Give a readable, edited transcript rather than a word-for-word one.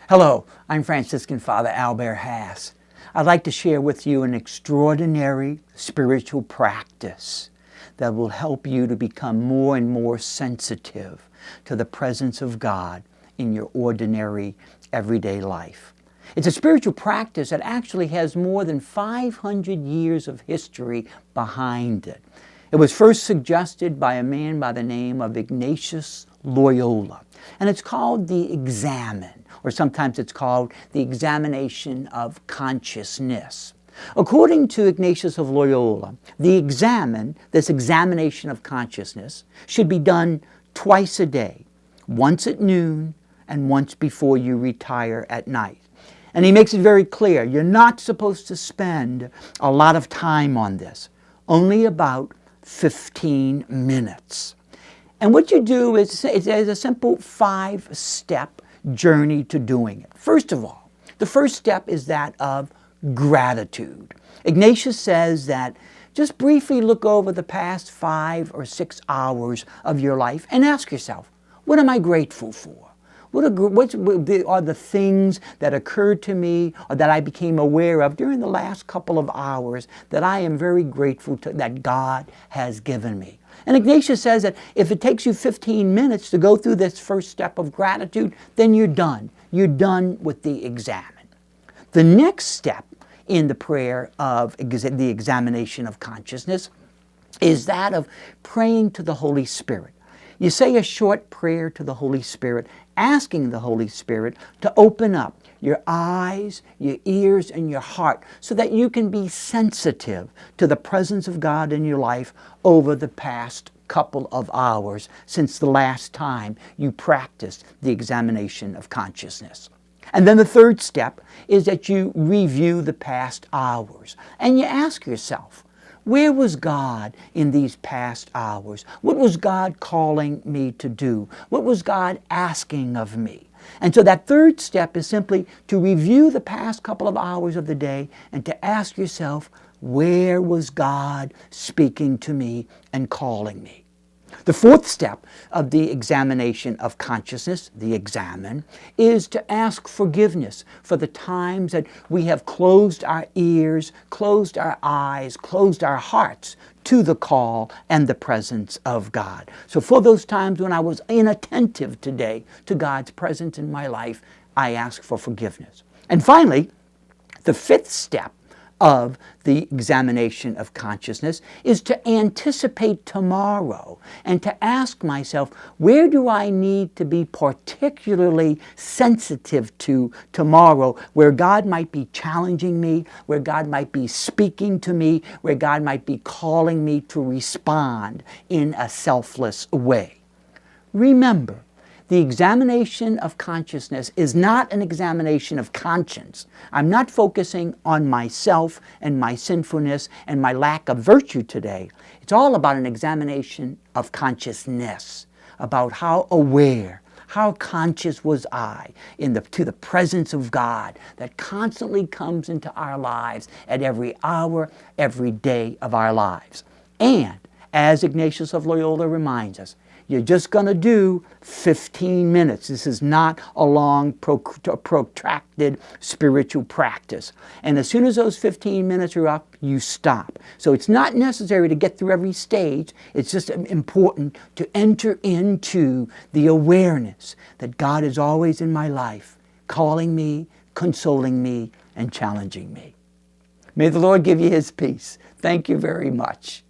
Hello, I'm Franciscan Father Albert Haase. I'd like to share with you an extraordinary spiritual practice that will help you to become more and more sensitive to the presence of God in your ordinary, everyday life. It's a spiritual practice that actually has more than 500 years of history behind it. It was first suggested by a man by the name of Ignatius Loyola, and it's called the Examen, or sometimes it's called the examination of consciousness. According to Ignatius of Loyola, the Examen, this examination of consciousness, should be done twice a day, once at noon and once before you retire at night. And he makes it very clear, you're not supposed to spend a lot of time on this, only about 15 minutes. And what you do is it's a simple 5-step journey to doing it. First of all, the first step is that of gratitude. Ignatius says that just briefly look over the past 5 or 6 hours of your life and ask yourself, what am I grateful for? What are the things that occurred to me or that I became aware of during the last couple of hours that I am very grateful to, that God has given me? And Ignatius says that if it takes you 15 minutes to go through this first step of gratitude, then you're done. You're done with the examen. The next step in the prayer of the examination of consciousness is that of praying to the Holy Spirit. You say a short prayer to the Holy Spirit, asking the Holy Spirit to open up your eyes, your ears, and your heart so that you can be sensitive to the presence of God in your life over the past couple of hours since the last time you practiced the examination of consciousness. And then the third step is that you review the past hours and you ask yourself, where was God in these past hours? What was God calling me to do? What was God asking of me? And so that third step is simply to review the past couple of hours of the day and to ask yourself, where was God speaking to me and calling me? The fourth step of the examination of consciousness, the examen, is to ask forgiveness for the times that we have closed our ears, closed our eyes, closed our hearts to the call and the presence of God. So for those times when I was inattentive today to God's presence in my life, I ask for forgiveness. And finally, the fifth step of the examination of consciousness is to anticipate tomorrow and to ask myself, where do I need to be particularly sensitive to tomorrow, where God might be challenging me, where God might be speaking to me, where God might be calling me to respond in a selfless way. Remember, the examination of consciousness is not an examination of conscience. I'm not focusing on myself and my sinfulness and my lack of virtue today. It's all about an examination of consciousness, about how aware, how conscious was I to the presence of God that constantly comes into our lives at every hour, every day of our lives. And as Ignatius of Loyola reminds us, you're just going to do 15 minutes. This is not a long, protracted spiritual practice. And as soon as those 15 minutes are up, you stop. So it's not necessary to get through every stage. It's just important to enter into the awareness that God is always in my life, calling me, consoling me, and challenging me. May the Lord give you His peace. Thank you very much.